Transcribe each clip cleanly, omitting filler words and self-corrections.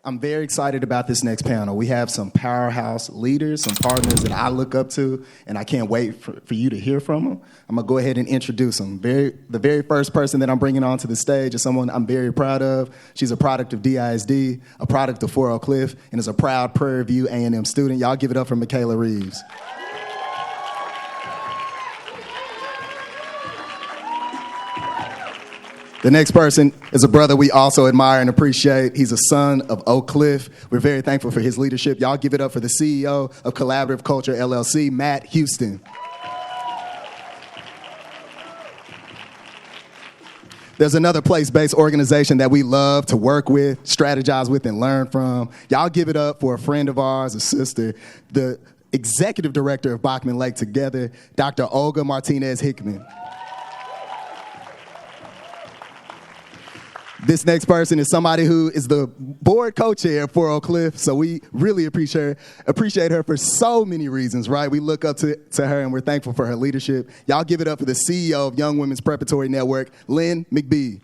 I'm very excited about this next panel. We have some powerhouse leaders, some partners that I look up to, and I can't wait for you to hear from them. I'm going to go ahead and introduce them. The very first person that I'm bringing onto the stage is someone I'm very proud of. She's a product of DISD, a product of Fort Oak Cliff, and is a proud Prairie View A&M student. Y'all give it up for Michaela Reeves. The next person is a brother we also admire and appreciate. He's a son of Oak Cliff. We're very thankful for his leadership. Y'all give it up for the CEO of Collaborative Culture, LLC, Matt Houston. There's another place-based organization that we love to work with, strategize with, and learn from. Y'all give it up for a friend of ours, a sister, the executive director of Bachman Lake Together, Dr. Olga Martinez-Hickman. This next person is somebody who is the board co-chair for Oak Cliff, so we really appreciate her for so many reasons, right? We look up to her, and we're thankful for her leadership. Y'all give it up for the CEO of Young Women's Preparatory Network, Lynn McBee.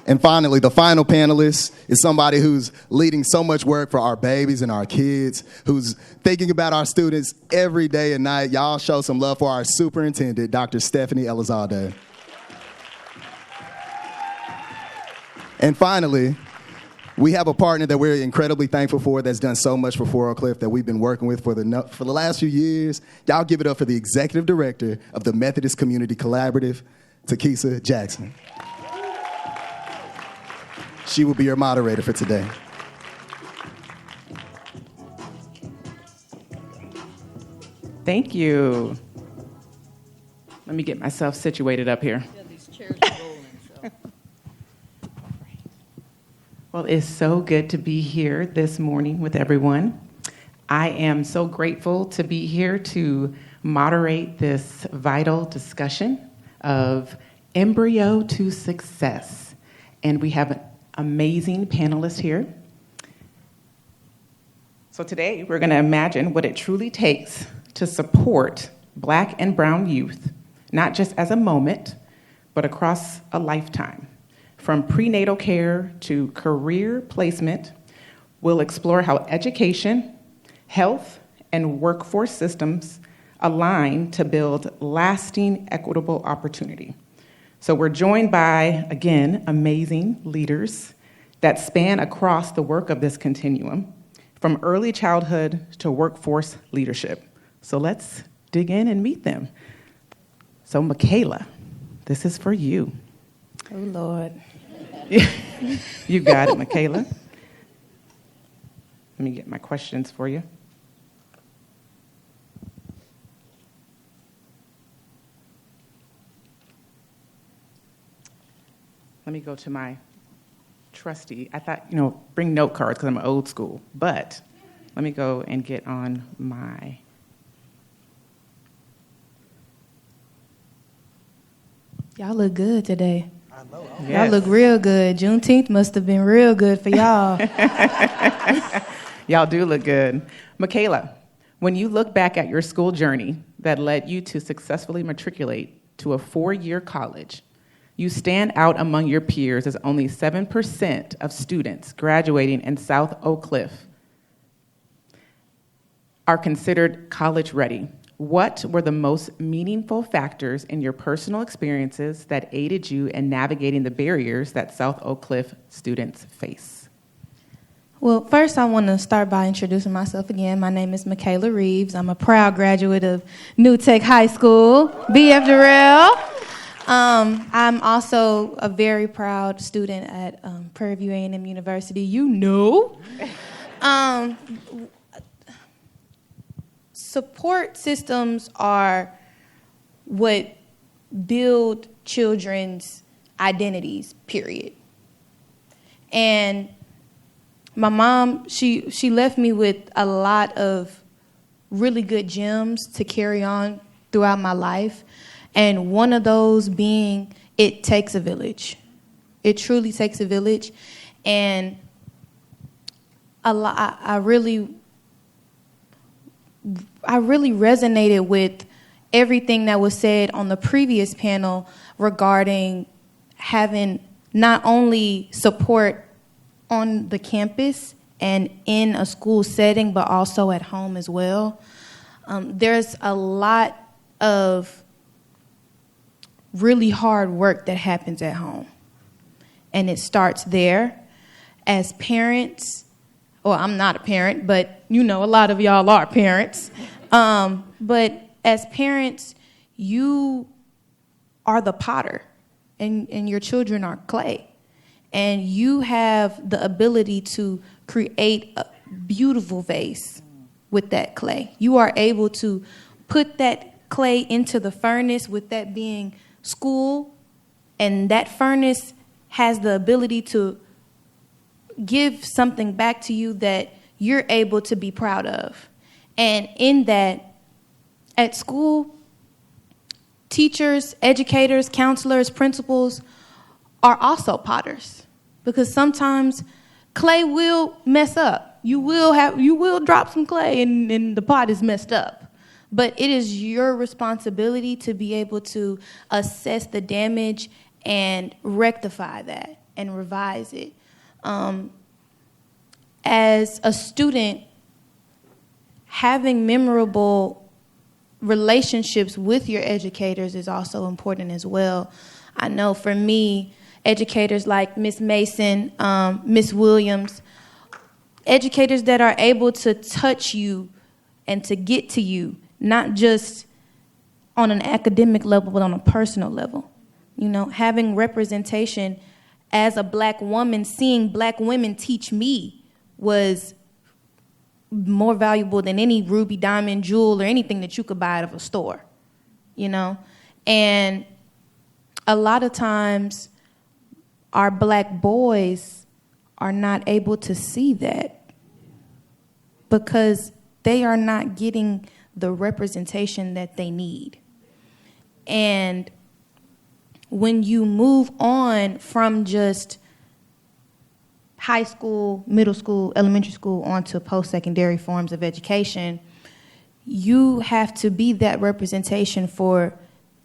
And finally, the final panelist is somebody who's leading so much work for our babies and our kids, who's thinking about our students every day and night. Y'all show some love for our superintendent, Dr. Stephanie Elizalde. And finally, we have a partner that we're incredibly thankful for that's done so much for Fort Oak Cliff that we've been working with for the last few years. Y'all give it up for the executive director of the Methodist Community Collaborative, Takisa Jackson. She will be your moderator for today. Thank you. Let me get myself situated up here. Yeah, these chairs are rolling, so. Well, it's so good to be here this morning with everyone. I am so grateful to be here to moderate this vital discussion of embryo to success. And we have an amazing panelists here. So today we're going to imagine what it truly takes to support Black and brown youth, not just as a moment, but across a lifetime. From prenatal care to career placement, we'll explore how education, health, and workforce systems align to build lasting, equitable opportunity. So we're joined by, again, amazing leaders that span across the work of this continuum, from early childhood to workforce leadership. So let's dig in and meet them. So Michaela, this is for you. Oh, Lord. You got it, Michaela. Let me get my questions for you. Let me go to my trusty. I thought, bring note cards because I'm old school. But let me go and get on my. Y'all look good today. I know. Yes. Y'all look real good. Juneteenth must have been real good for y'all. Y'all do look good. Michaela, when you look back at your school journey that led you to successfully matriculate to a 4-year college, you stand out among your peers as only 7% of students graduating in South Oak Cliff are considered college ready. What were the most meaningful factors in your personal experiences that aided you in navigating the barriers that South Oak Cliff students face? Well, first I want to start by introducing myself again. My name is Michaela Reeves. I'm a proud graduate of New Tech High School, BF Durrell. I'm also a very proud student at Prairie View A&M University. Support systems are what build children's identities, period. And my mom, she left me with a lot of really good gems to carry on throughout my life. And one of those being, it takes a village. It truly takes a village. And I really resonated with everything that was said on the previous panel regarding having not only support on the campus and in a school setting, but also at home as well. There's a lot of really hard work that happens at home. And it starts there. As parents, well, I'm not a parent, but a lot of y'all are parents. But as parents, you are the potter, and your children are clay. And you have the ability to create a beautiful vase with that clay. You are able to put that clay into the furnace, with that being school, and that furnace has the ability to give something back to you that you're able to be proud of. And in that, at school, teachers, educators, counselors, principals are also potters, because sometimes clay will mess up. You will drop some clay and the pot is messed up. But it is your responsibility to be able to assess the damage and rectify that and revise it. As a student, having memorable relationships with your educators is also important as well. I know for me, educators like Miss Mason, Miss Williams, educators that are able to touch you and to get to you, not just on an academic level, but on a personal level. Having representation as a black woman, seeing black women teach me was more valuable than any ruby, diamond, jewel, or anything that you could buy out of a store, And a lot of times, our black boys are not able to see that because they are not getting the representation that they need. And when you move on from just high school, middle school, elementary school, onto post-secondary forms of education, you have to be that representation for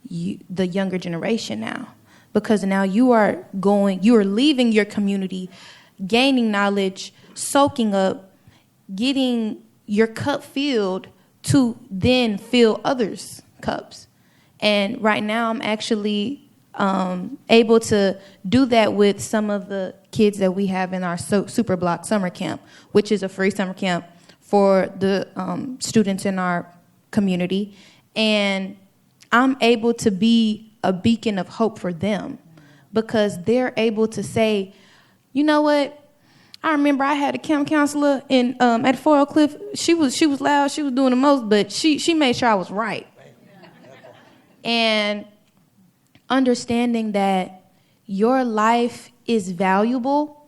the younger generation now. Because now you are leaving your community, gaining knowledge, soaking up, getting your cup filled to then fill others' cups. And right now I'm actually able to do that with some of the kids that we have in our Super Block summer camp, which is a free summer camp for the students in our community. And I'm able to be a beacon of hope for them, because they're able to say, you know what? I remember I had a camp counselor at Fort Oak Cliff. She was loud. She was doing the most, but she made sure I was right. And understanding that your life is valuable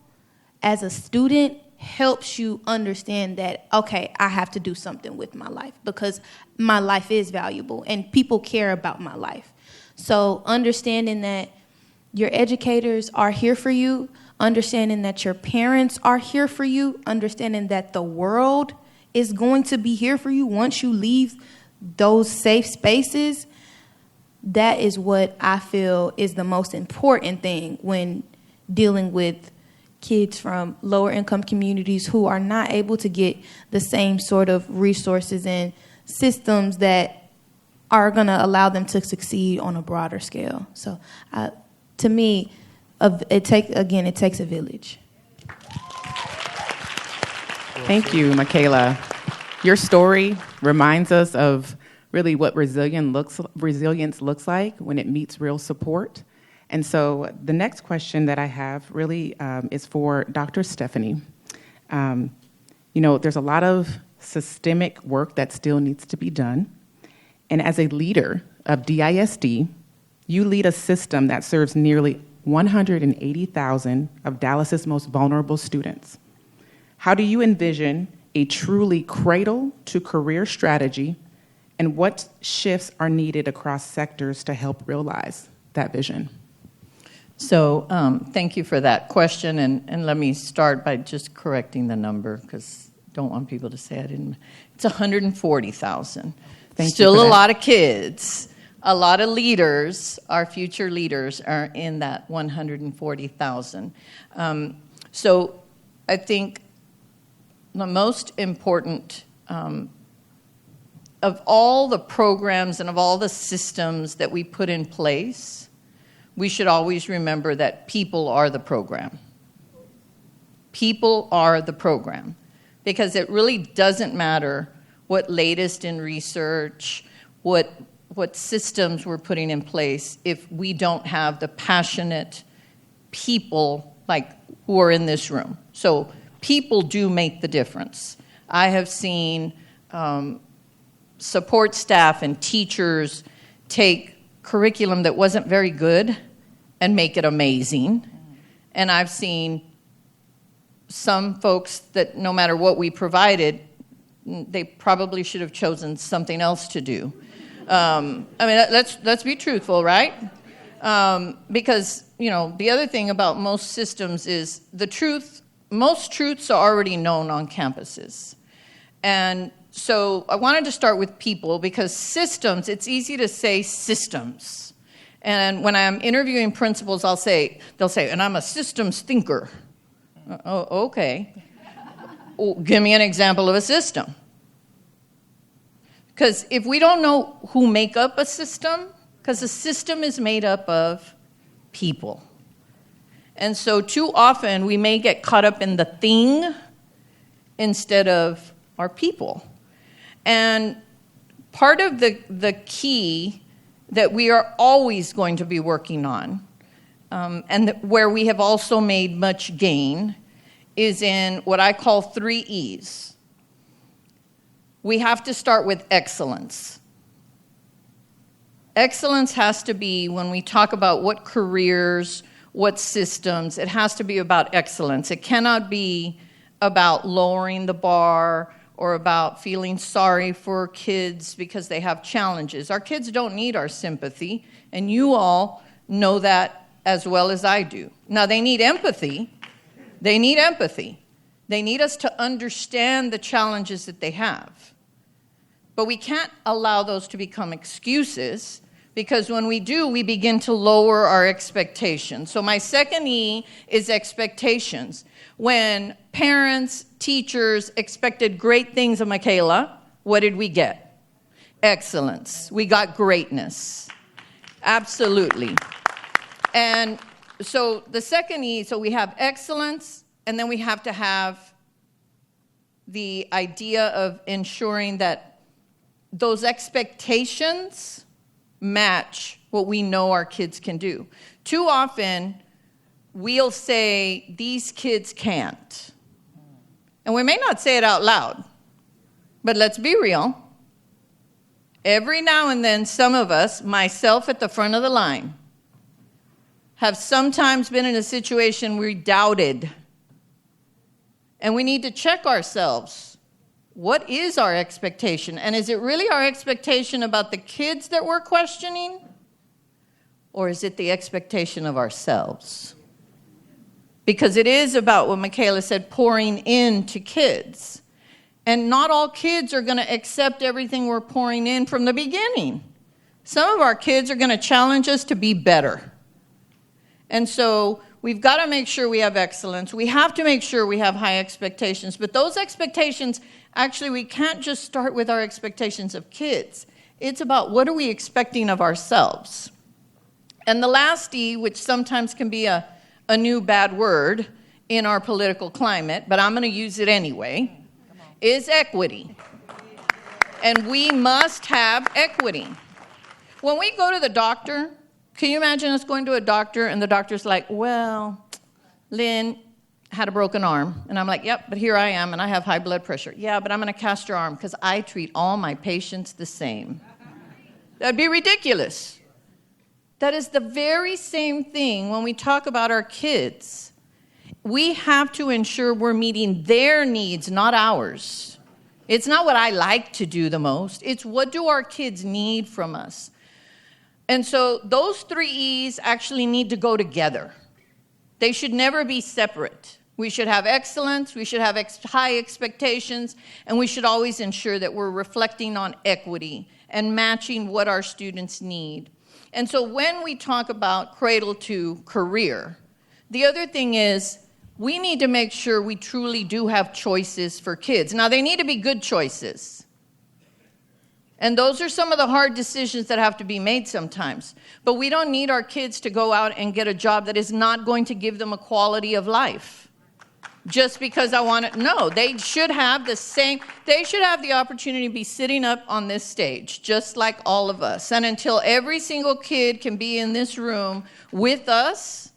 as a student helps you understand that, okay, I have to do something with my life because my life is valuable and people care about my life. So understanding that your educators are here for you, understanding that your parents are here for you, understanding that the world is going to be here for you once you leave those safe spaces, that is what I feel is the most important thing when dealing with kids from lower income communities who are not able to get the same sort of resources and systems that are going to allow them to succeed on a broader scale. So to me, it takes a village. Thank you, Michaela. Your story reminds us of really what resilience looks like when it meets real support. And so the next question that I have really is for Dr. Stephanie. There's a lot of systemic work that still needs to be done. And as a leader of DISD, you lead a system that serves nearly 180,000 of Dallas's most vulnerable students. How do you envision a truly cradle-to-career strategy, and what shifts are needed across sectors to help realize that vision? So thank you for that question, and let me start by just correcting the number because I don't want people to say I didn't. It's 140,000. Thank you Still for a that. lot of kids. A lot of leaders, our future leaders, are in that 140,000. So I think the most important of all the programs and of all the systems that we put in place, we should always remember that people are the program. People are the program. Because it really doesn't matter what latest in research, what systems we're putting in place if we don't have the passionate people like who are in this room. So people do make the difference. I have seen support staff and teachers take curriculum that wasn't very good and make it amazing. And I've seen some folks that no matter what we provided, they probably should have chosen something else to do. I mean, let's be truthful, right? Because, you know, the other thing about most systems is most truths are already known on campuses. And so I wanted to start with people because systems, it's easy to say systems. And when I'm interviewing principals, they'll say, and I'm a systems thinker. Oh, okay. Well, give me an example of a system. Because if we don't know who make up a system, because a system is made up of people. And so too often we may get caught up in the thing instead of our people. And part of the key that we are always going to be working on, and where we have also made much gain, is in what I call 3 E's. We have to start with excellence. Excellence has to be, when we talk about what careers, what systems, it has to be about excellence. It cannot be about lowering the bar or about feeling sorry for kids because they have challenges. Our kids don't need our sympathy, and you all know that as well as I do. Now, they need empathy. They need empathy. They need us to understand the challenges that they have. But we can't allow those to become excuses, because when we do, we begin to lower our expectations. So my second E is expectations. When parents, teachers expected great things of Michaela, what did we get? Excellence. We got greatness. Absolutely. And so the second E, so we have excellence, and then we have to have the idea of ensuring that those expectations match what we know our kids can do. Too often, we'll say, these kids can't. And we may not say it out loud, but let's be real. Every now and then, some of us, myself at the front of the line, have sometimes been in a situation we doubted. And we need to check ourselves. What is our expectation? And is it really our expectation about the kids that we're questioning? Or is it the expectation of ourselves? Because it is about what Michaela said, pouring into kids. And not all kids are going to accept everything we're pouring in from the beginning. Some of our kids are going to challenge us to be better. And so we've got to make sure we have excellence. We have to make sure we have high expectations. But those expectations, actually, we can't just start with our expectations of kids. It's about what are we expecting of ourselves. And the last E, which sometimes can be a new bad word in our political climate, but I'm going to use it anyway, is equity. And we must have equity. When we go to the doctor, can you imagine us going to a doctor and the doctor's like, well, Lynn had a broken arm. And I'm like, yep, but here I am and I have high blood pressure. Yeah, but I'm going to cast your arm because I treat all my patients the same. That'd be ridiculous. That is the very same thing when we talk about our kids. We have to ensure we're meeting their needs, not ours. It's not what I like to do the most. It's what do our kids need from us. And so those 3 E's actually need to go together. They should never be separate. We should have excellence, we should have high expectations, and we should always ensure that we're reflecting on equity and matching what our students need. And so when we talk about cradle to career, the other thing is we need to make sure we truly do have choices for kids. Now, they need to be good choices. And those are some of the hard decisions that have to be made sometimes. But we don't need our kids to go out and get a job that is not going to give them a quality of life. Just because I want to, no, they should have the opportunity to be sitting up on this stage, just like all of us. And until every single kid can be in this room with us,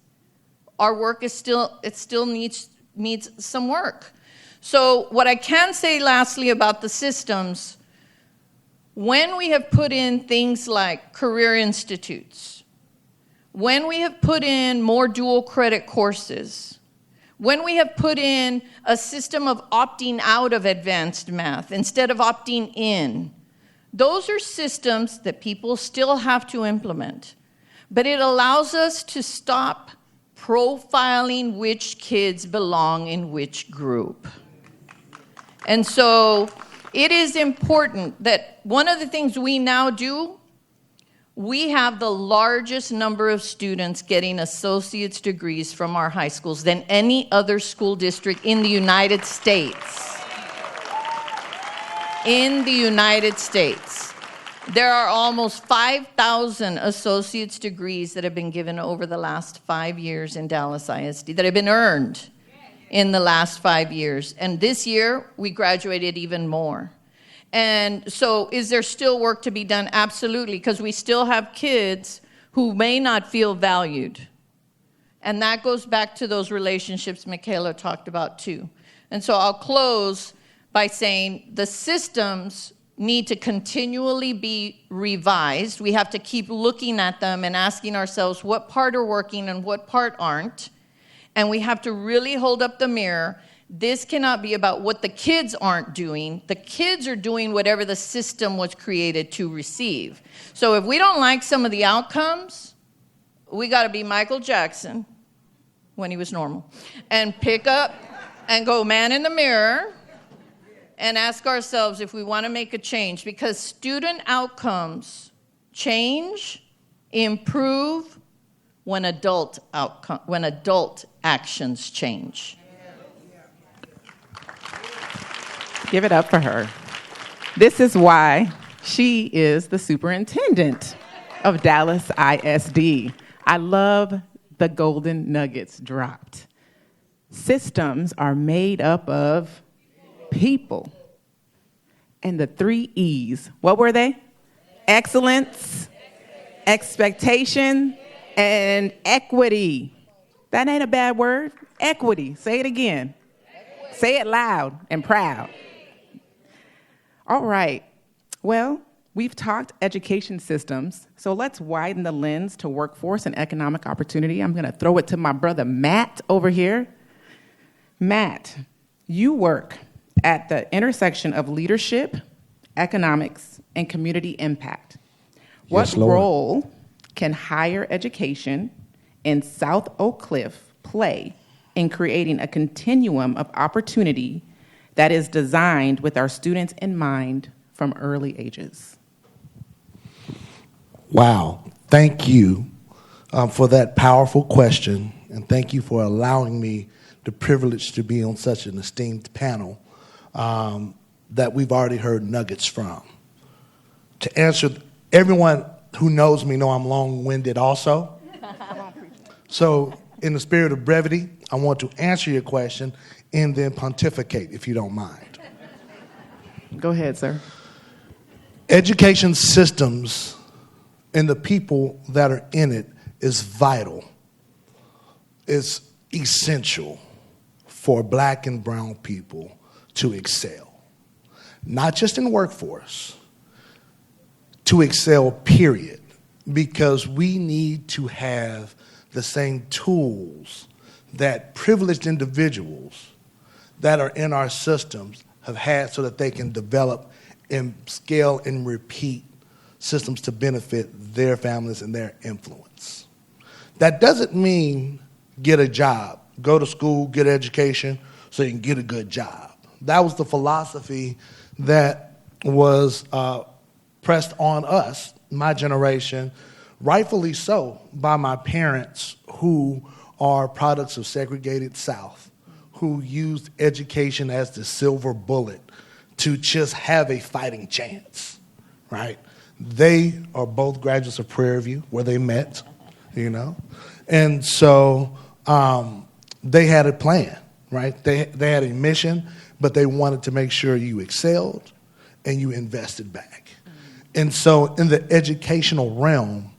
our work is still needs some work. So what I can say lastly about the systems, when we have put in things like career institutes, when we have put in more dual credit courses, when we have put in a system of opting out of advanced math instead of opting in, those are systems that people still have to implement. But it allows us to stop profiling which kids belong in which group. And so it is important that one of the things we now do, we have the largest number of students getting associate's degrees from our high schools than any other school district in the United States. In the United States. There are almost 5,000 associate's degrees that have been given over the last 5 years in Dallas ISD, that have been earned in the last 5 years. And this year, we graduated even more. And so is there still work to be done? Absolutely, because we still have kids who may not feel valued. And that goes back to those relationships Michaela talked about too. And so I'll close by saying the systems need to continually be revised. We have to keep looking at them and asking ourselves what part are working and what part aren't. And we have to really hold up the mirror. This cannot be about what the kids aren't doing. The kids are doing whatever the system was created to receive. So if we don't like some of the outcomes, we got to be Michael Jackson when he was normal and pick up and go man in the mirror and ask ourselves if we want to make a change, because student outcomes change, improve when adult actions change. Give it up for her. This is why she is the superintendent of Dallas ISD. I love the golden nuggets dropped. Systems are made up of people. And the 3 E's, what were they? Excellence, expectation, and equity. That ain't a bad word. Equity. Say it again. Say it loud and proud. All right. Well, we've talked education systems, so let's widen the lens to workforce and economic opportunity. I'm going to throw it to my brother Matt over here. Matt, you work at the intersection of leadership, economics, and community impact. What role can higher education in South Oak Cliff play in creating a continuum of opportunity that is designed with our students in mind from early ages? Wow. Thank you for that powerful question, and thank you for allowing me the privilege to be on such an esteemed panel that we've already heard nuggets from. To answer, everyone who knows me know I'm long-winded also. So in the spirit of brevity, I want to answer your question and then pontificate, if you don't mind. Go ahead, sir. Education systems and the people that are in it is vital. It's essential for Black and brown people to excel. Not just in the workforce, to excel, period. Because we need to have the same tools that privileged individuals that are in our systems have had so that they can develop and scale and repeat systems to benefit their families and their influence. That doesn't mean get a job, go to school, get an education so you can get a good job. That was the philosophy that was pressed on us, my generation, rightfully so, by my parents who are products of segregated South, who used education as the silver bullet to just have a fighting chance, right? They are both graduates of Prairie View, where they met, you know? And so they had a plan, right? They had a mission, but they wanted to make sure you excelled and you invested back. And so in the educational realm,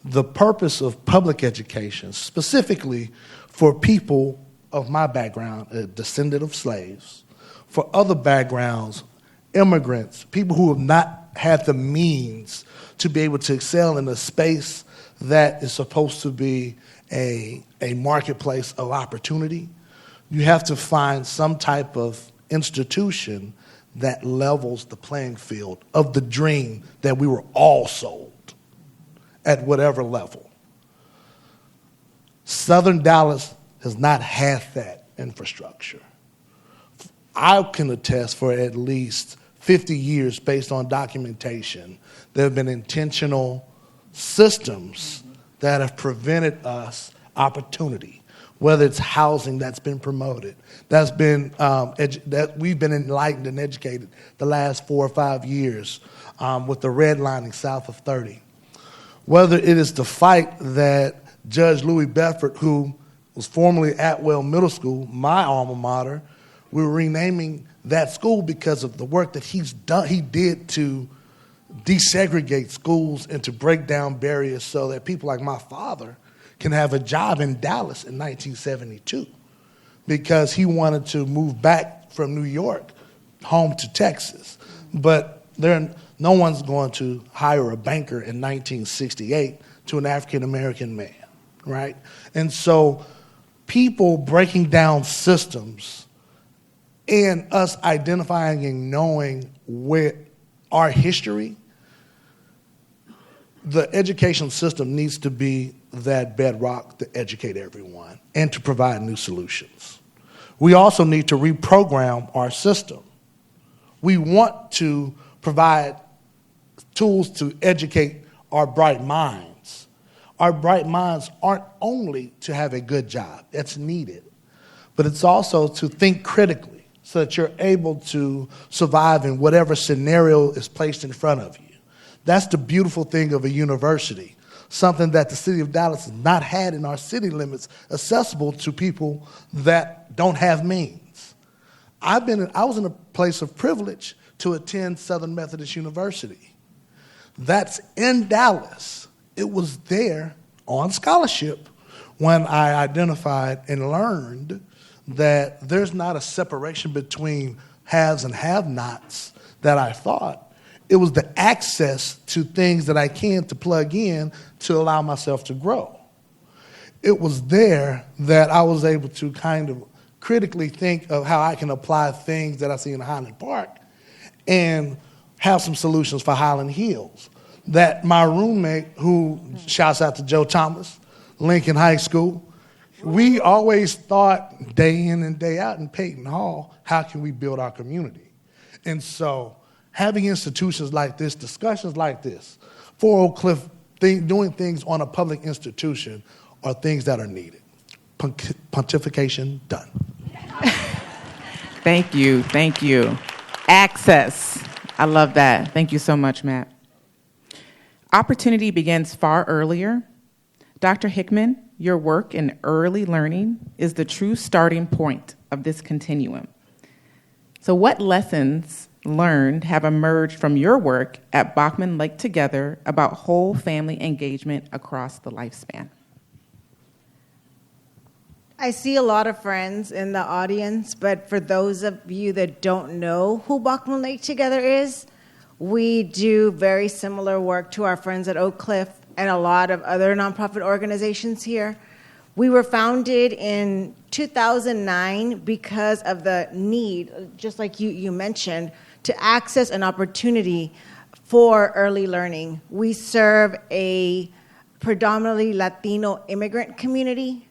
the purpose of public education, specifically for people of my background, a descendant of slaves, for other backgrounds, immigrants, people who have not had the means to be able to excel in a space that is supposed to be a marketplace of opportunity, you have to find some type of institution that levels the playing field of the dream that we were all sold at whatever level. Southern Dallas has not had that infrastructure. I can attest for at least 50 years, based on documentation, there have been intentional systems that have prevented us opportunity, whether it's housing that's been promoted, that's been that we've been enlightened and educated the last 4 or 5 years with the redlining south of 30. Whether it is the fight that Judge Louis Bedford, who was formerly Atwell Middle School, my alma mater, we're renaming that school because of the work that he did to desegregate schools and to break down barriers so that people like my father can have a job in Dallas in 1972, because he wanted to move back from New York home to Texas. But no one's going to hire a banker in 1968 to an African-American man, right? And so people breaking down systems and us identifying and knowing where our history, the education system needs to be that bedrock to educate everyone and to provide new solutions. We also need to reprogram our system. We want to provide tools to educate our bright minds. Our bright minds aren't only to have a good job, that's needed, but it's also to think critically so that you're able to survive in whatever scenario is placed in front of you. That's the beautiful thing of a university, something that the city of Dallas has not had in our city limits, accessible to people that don't have means. I was in a place of privilege to attend Southern Methodist University. That's in Dallas. It was there on scholarship when I identified and learned that there's not a separation between haves and have-nots that I thought. It was the access to things that I can to plug in to allow myself to grow. It was there that I was able to kind of critically think of how I can apply things that I see in Highland Park and have some solutions for Highland Hills. That my roommate, who shouts out to Joe Thomas, Lincoln High School, we always thought day in and day out in Peyton Hall, how can we build our community? And so having institutions like this, discussions like this, 4 Oak Cliff doing things on a public institution are things that are needed. Pontification done. Thank you. Thank you. Access. I love that. Thank you so much, Matt. Opportunity begins far earlier. Dr. Hickman, your work in early learning is the true starting point of this continuum. So what lessons learned have emerged from your work at Bachman Lake Together about whole family engagement across the lifespan? I see a lot of friends in the audience, but for those of you that don't know who Bachman Lake Together is, we do very similar work to our friends at Oak Cliff and a lot of other nonprofit organizations here. We were founded in 2009 because of the need, just like you mentioned, to access an opportunity for early learning. We serve a predominantly Latino immigrant community.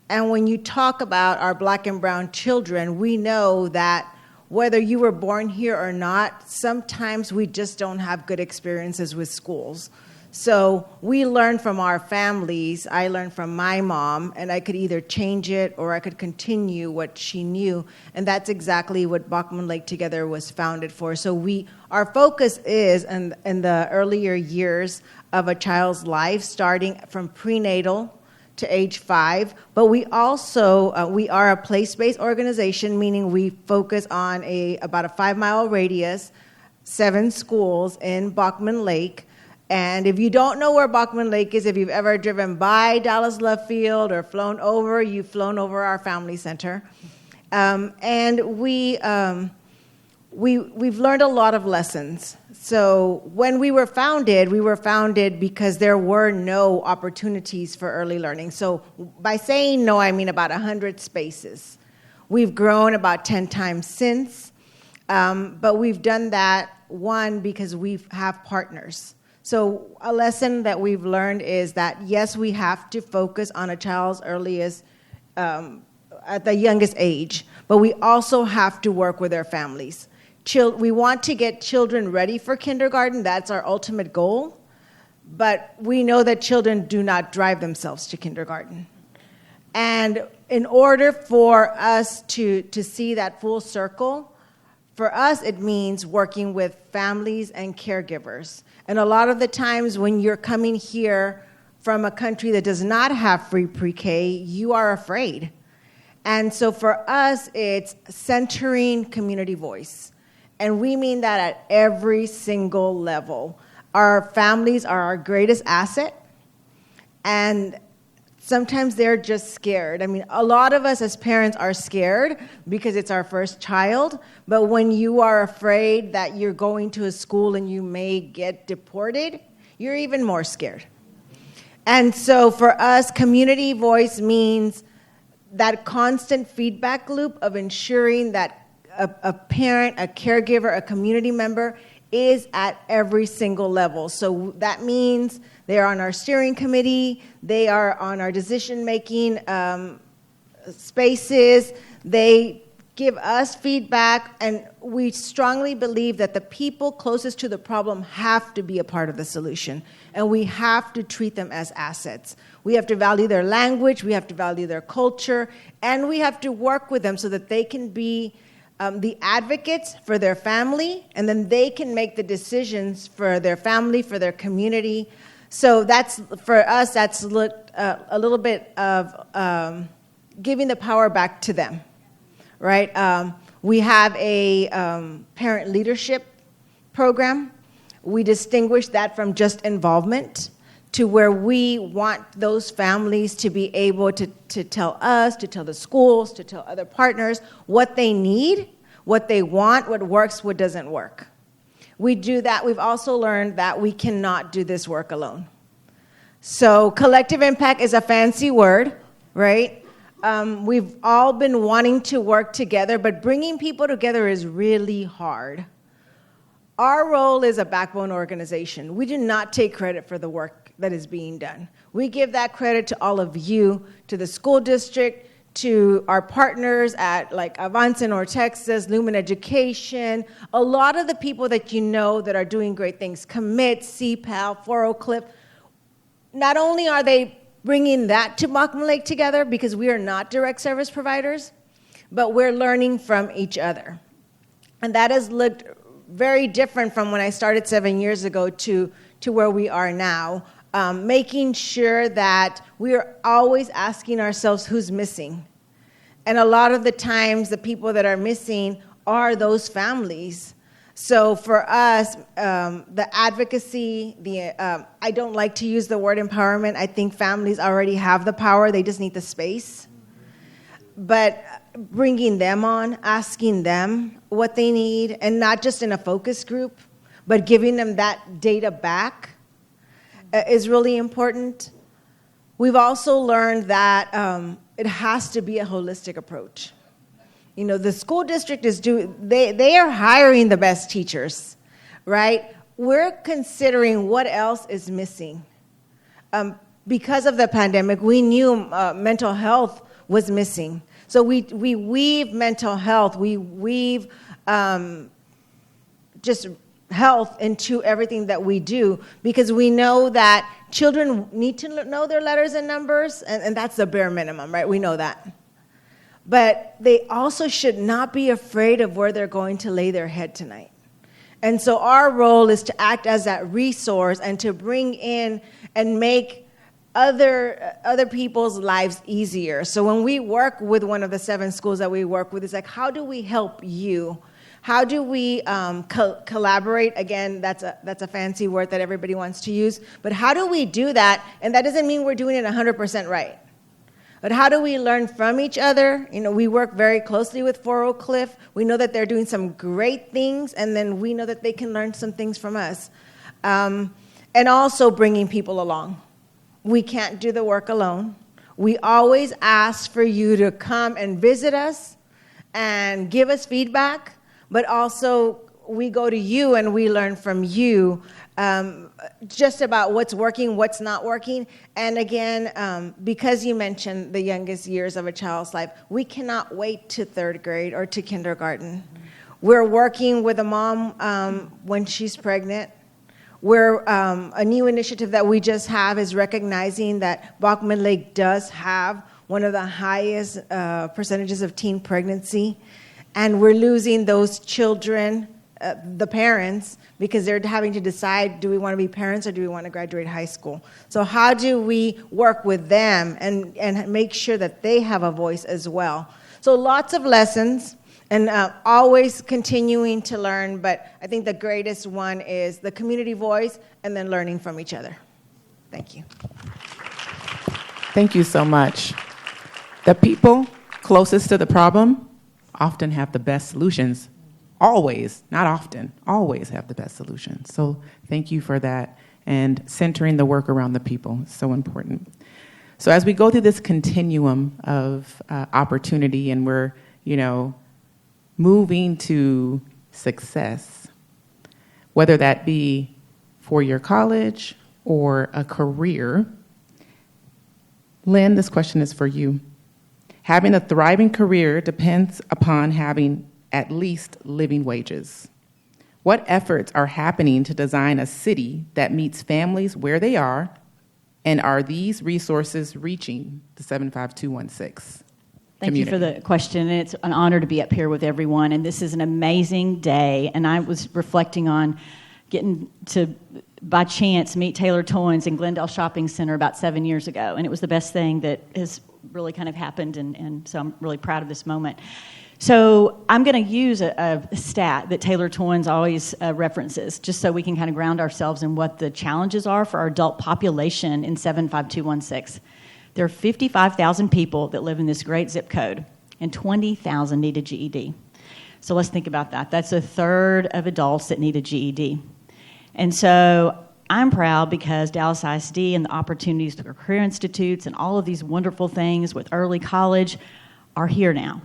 And when you talk about our Black and brown children, we know that whether you were born here or not, sometimes we just don't have good experiences with schools. So we learn from our families. I learned from my mom, and I could either change it or I could continue what she knew. And that's exactly what Bachman Lake Together was founded for. So our focus is in the earlier years of a child's life, starting from prenatal to age 5. But we also, we are a place-based organization, meaning we focus on about a 5-mile radius, 7 schools in Bachman Lake. And if you don't know where Bachman Lake is, if you've ever driven by Dallas Love Field or flown over, you've flown over our family center. And we've learned a lot of lessons. So when we were founded because there were no opportunities for early learning. So by saying no, I mean about 100 spaces. We've grown about 10 times since, but we've done that, one, because we have partners. So a lesson that we've learned is that, yes, we have to focus on a child's earliest, at the youngest age, but we also have to work with their families. We want to get children ready for kindergarten. That's our ultimate goal. But we know that children do not drive themselves to kindergarten. And in order for us to see that full circle, for us, it means working with families and caregivers. And a lot of the times when you're coming here from a country that does not have free pre-K, you are afraid. And so for us, it's centering community voice. And we mean that at every single level. Our families are our greatest asset. And sometimes they're just scared. I mean, a lot of us as parents are scared because it's our first child, but when you are afraid that you're going to a school and you may get deported, you're even more scared. And so for us, community voice means that constant feedback loop of ensuring that a parent, a caregiver, a community member is at every single level. So that means they are on our steering committee, they are on our decision-making spaces, they give us feedback, and we strongly believe that the people closest to the problem have to be a part of the solution, and we have to treat them as assets. We have to value their language, we have to value their culture, and we have to work with them so that they can be the advocates for their family, and then they can make the decisions for their family, for their community. So that's, for us, that's a little bit of giving the power back to them, right? We have a parent leadership program. We distinguish that from just involvement to where we want those families to be able to tell us, to tell the schools, to tell other partners what they need, what they want, what works, what doesn't work. We do that. We've also learned that we cannot do this work alone. So collective impact is a fancy word, right? We've all been wanting to work together, but bringing people together is really hard. Our role is a backbone organization. We do not take credit for the work that is being done. We give that credit to all of you, to the school district, to our partners at like Avance in North Texas, Lumen Education, a lot of the people that you know that are doing great things, Commit, CPAL, 40 Clip. Not only are they bringing that to Bachman Lake Together because we are not direct service providers, but we're learning from each other. And that has looked very different from when I started 7 years ago to where we are now. Making sure that we are always asking ourselves who's missing. And a lot of the times, the people that are missing are those families. So for us, the advocacy, I don't like to use the word empowerment. I think families already have the power. They just need the space. But bringing them on, asking them what they need, and not just in a focus group, but giving them that data back is really important. We've also learned that it has to be a holistic approach. You know, the school district they are hiring the best teachers, right? We're considering what else is missing. Because of the pandemic, we knew mental health was missing. So we weave mental health, we weave just health into everything that we do, because we know that children need to know their letters and numbers, and that's the bare minimum, right? We know that. But they also should not be afraid of where they're going to lay their head tonight. And so our role is to act as that resource and to bring in and make other people's lives easier. So when we work with one of the 7 schools that we work with, it's like, how do we help you? How do we collaborate? Again, that's a fancy word that everybody wants to use. But how do we do that? And that doesn't mean we're doing it 100% right. But how do we learn from each other? You know, we work very closely with Oak Cliff. We know that they're doing some great things, and then we know that they can learn some things from us. And also bringing people along. We can't do the work alone. We always ask for you to come and visit us and give us feedback, but also we go to you and we learn from you just about what's working, what's not working. And again, because you mentioned the youngest years of a child's life, we cannot wait to 3rd grade or to kindergarten. We're working with a mom when she's pregnant. A new initiative that we just have is recognizing that Bachman Lake does have one of the highest percentages of teen pregnancy. And we're losing those children, the parents, because they're having to decide, do we want to be parents or do we want to graduate high school? So how do we work with them and make sure that they have a voice as well? So lots of lessons and always continuing to learn, but I think the greatest one is the community voice and then learning from each other. Thank you. Thank you so much. The people closest to the problem often have the best solutions. Always, not often, always have the best solutions. So thank you for that. And centering the work around the people is so important. So as we go through this continuum of opportunity and we're, moving to success, whether that be for your college or a career, Lynn, this question is for you. Having a thriving career depends upon having at least living wages. What efforts are happening to design a city that meets families where they are, and are these resources reaching the 75216? Thank you for the question. It's an honor to be up here with everyone, and this is an amazing day. And I was reflecting on getting to, by chance, meet Taylor Toynes in Glendale Shopping Center about 7 years ago, and it was the best thing that has really kind of happened, and so I'm really proud of this moment. So I'm going to use a stat that Taylor Toynes always references, just so we can kind of ground ourselves in what the challenges are for our adult population in 75216. There are 55,000 people that live in this great zip code, and 20,000 need a GED. So let's think about that. That's a third of adults that need a GED. And so I'm proud because Dallas ISD and the opportunities through career institutes and all of these wonderful things with early college are here now.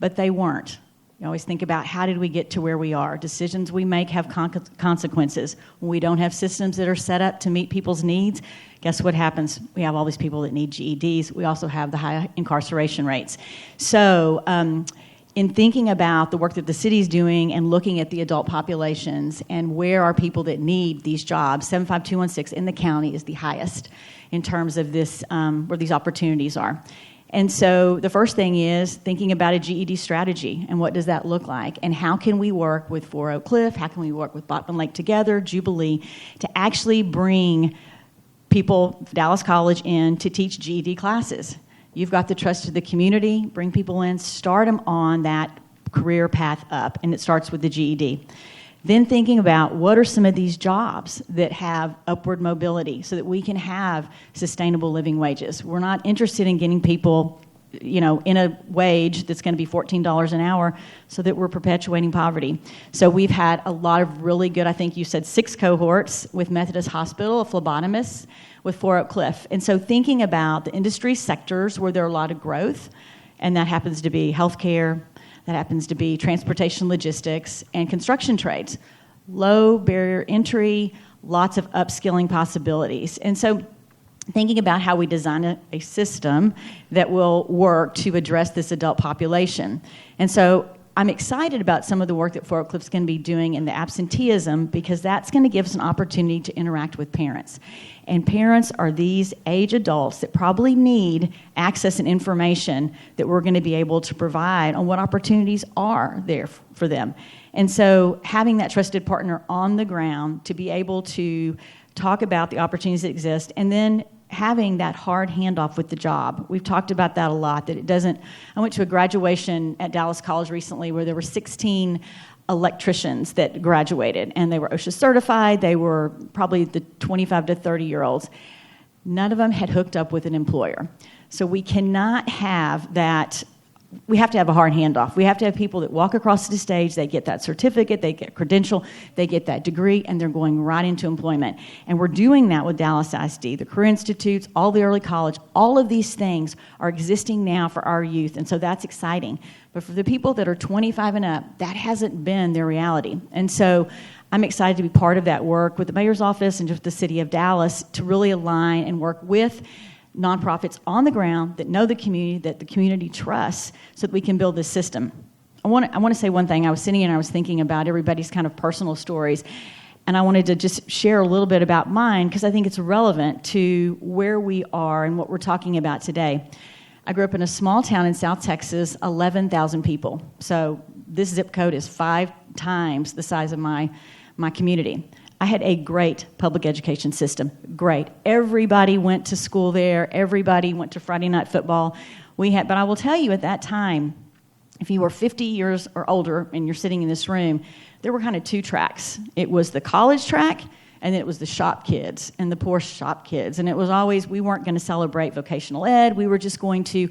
But they weren't. You always think about, how did we get to where we are? Decisions we make have consequences. When we don't have systems that are set up to meet people's needs, guess what happens? We have all these people that need GEDs. We also have the high incarceration rates. So in thinking about the work that the city's doing and looking at the adult populations and where are people that need these jobs, 75216 in the county is the highest in terms of this, where these opportunities are. And so the first thing is thinking about a GED strategy and what does that look like, and how can we work with Oak Cliff, how can we work with Bachman Lake together, Jubilee, to actually bring people, Dallas College, in to teach GED classes. You've got the trust of the community, bring people in, start them on that career path up, and it starts with the GED. Then thinking about what are some of these jobs that have upward mobility so that we can have sustainable living wages. We're not interested in getting people, in a wage that's going to be $14 an hour so that we're perpetuating poverty. So we've had a lot of really good, I think you said 6 cohorts with Methodist Hospital, a phlebotomist, with Oak Cliff. And so thinking about the industry sectors where there are a lot of growth, and that happens to be healthcare, that happens to be transportation, logistics, and construction trades. Low barrier entry, lots of upskilling possibilities. And so thinking about how we design a system that will work to address this adult population. And so I'm excited about some of the work that Fort Oak Cliff's going to be doing in the absenteeism, because that's going to give us an opportunity to interact with parents. And parents are these age adults that probably need access and information that we're going to be able to provide on what opportunities are there for them. And so having that trusted partner on the ground to be able to talk about the opportunities that exist, and then having that hard handoff with the job. We've talked about that a lot, that it doesn't... I went to a graduation at Dallas College recently where there were 16 electricians that graduated, and they were OSHA certified. They were probably the 25 to 30-year-olds. None of them had hooked up with an employer. So we cannot have that. We have to have a hard handoff. We have to have people that walk across the stage, they get that certificate, they get credential, they get that degree, and they're going right into employment. And we're doing that with Dallas ISD. The Career Institutes, all the early college, all of these things are existing now for our youth, and so that's exciting. But for the people that are 25 and up, that hasn't been their reality. And so I'm excited to be part of that work with the mayor's office and just the city of Dallas to really align and work with nonprofits on the ground that know the community, that the community trusts, so that we can build this system. I want to say one thing. I was sitting and I was thinking about everybody's kind of personal stories, and I wanted to just share a little bit about mine because I think it's relevant to where we are and what we're talking about today. I grew up in a small town in South Texas, 11,000 people. So this zip code is 5 times the size of my community. I had a great public education system, great. Everybody went to school there. Everybody went to Friday night football. But I will tell you, at that time, if you were 50 years or older and you're sitting in this room, there were kind of 2 tracks. It was the college track, and then it was the shop kids and the poor shop kids. And it was always, we weren't going to celebrate vocational ed. We were just going to,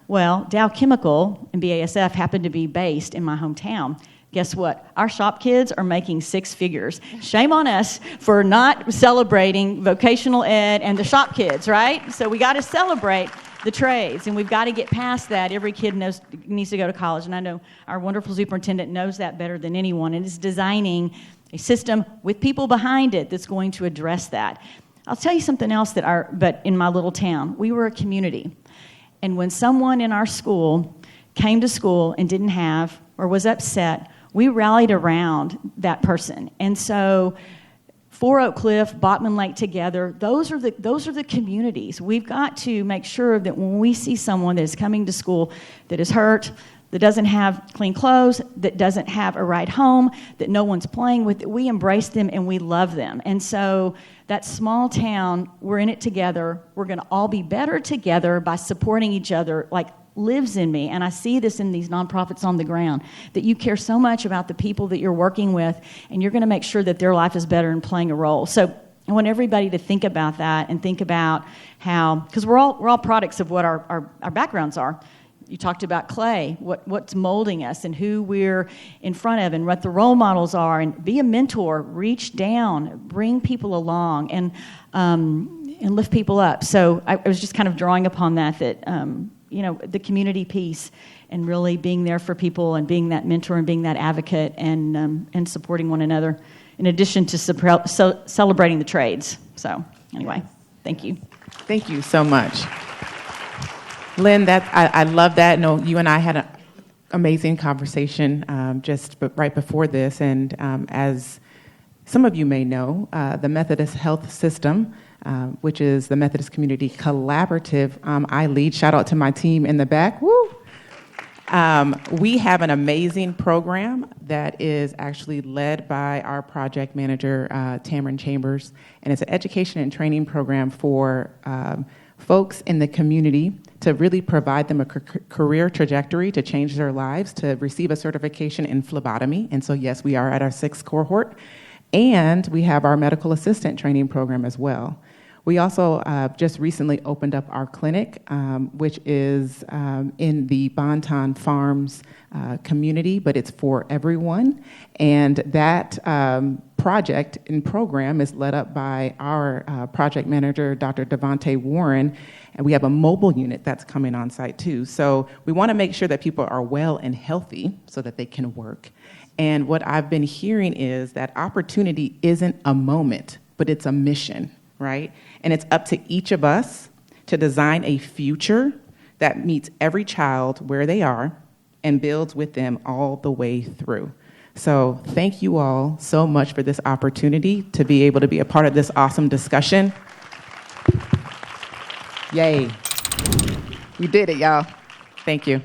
Dow Chemical and BASF happened to be based in my hometown. Guess what? Our shop kids are making 6 figures. Shame on us for not celebrating vocational ed and the shop kids, right? So we got to celebrate the trades, and we've got to get past that. Every kid needs to go to college, and I know our wonderful superintendent knows that better than anyone, and is designing a system with people behind it that's going to address that. I'll tell you something else but in my little town, we were a community, and when someone in our school came to school and didn't have or was upset, we rallied around that person. And so Fort Oak Cliff, Bachman Lake together, those are the communities. We've got to make sure that when we see someone that is coming to school that is hurt, that doesn't have clean clothes, that doesn't have a right home, that no one's playing with, that we embrace them and we love them. And so that small town, we're in it together. We're going to all be better together by supporting each other, like lives in me, and I see this in these nonprofits on the ground, that you care so much about the people that you're working with, and you're going to make sure that their life is better in playing a role. So I want everybody to think about that and think about how, because we're all products of what our backgrounds are. You talked about Clay, what's molding us and who we're in front of and what the role models are, and be a mentor, reach down, bring people along, and lift people up. So I was just kind of drawing upon that the community piece and really being there for people and being that mentor and being that advocate and supporting one another, in addition to celebrating the trades. So anyway, thank you. Thank you so much. Lynn, I love that. No, you and I had an amazing conversation right before this, and as some of you may know, the Methodist Health System, which is the Methodist Community Collaborative, I lead. Shout out to my team in the back. Woo! We have an amazing program that is actually led by our project manager, Tamron Chambers, and it's an education and training program for folks in the community to really provide them a career trajectory to change their lives, to receive a certification in phlebotomy. And so, yes, we are at our 6th cohort. And we have our medical assistant training program as well. We also just recently opened up our clinic, which is in the Bonton Farms community, but it's for everyone. And that project and program is led up by our project manager, Dr. Devontae Warren, and we have a mobile unit that's coming on site too. So we want to make sure that people are well and healthy so that they can work. And what I've been hearing is that opportunity isn't a moment, but it's a mission, right? And it's up to each of us to design a future that meets every child where they are, and builds with them all the way through. So thank you all so much for this opportunity to be able to be a part of this awesome discussion. Yay. We did it, y'all. Thank you.